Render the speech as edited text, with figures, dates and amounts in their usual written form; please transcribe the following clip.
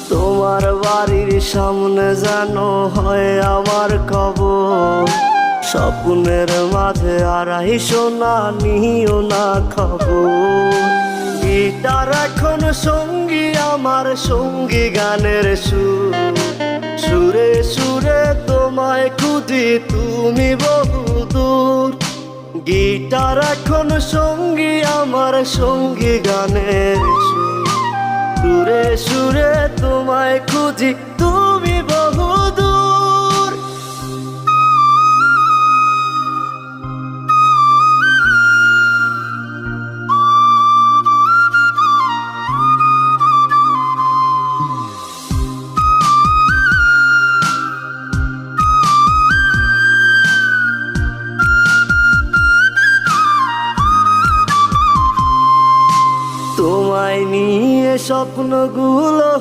তোমার বাড়ির সামনে যেন হয় আমার কবর। স্বপ্নের মাঝে আড়াইশো না নিও না খবর। গিটার এখন সঙ্গী আমার, সঙ্গী গানের সুর। সুরে সুরে তোমায় খুঁজি তুমি বহুদূর। গিটার এখন সঙ্গী আমার, সঙ্গী গানের সুর। সুরে সুরে তোমায় খুঁজি তুমি বহুদূর। তোমায় নিয়ে স্বপ্নগুলো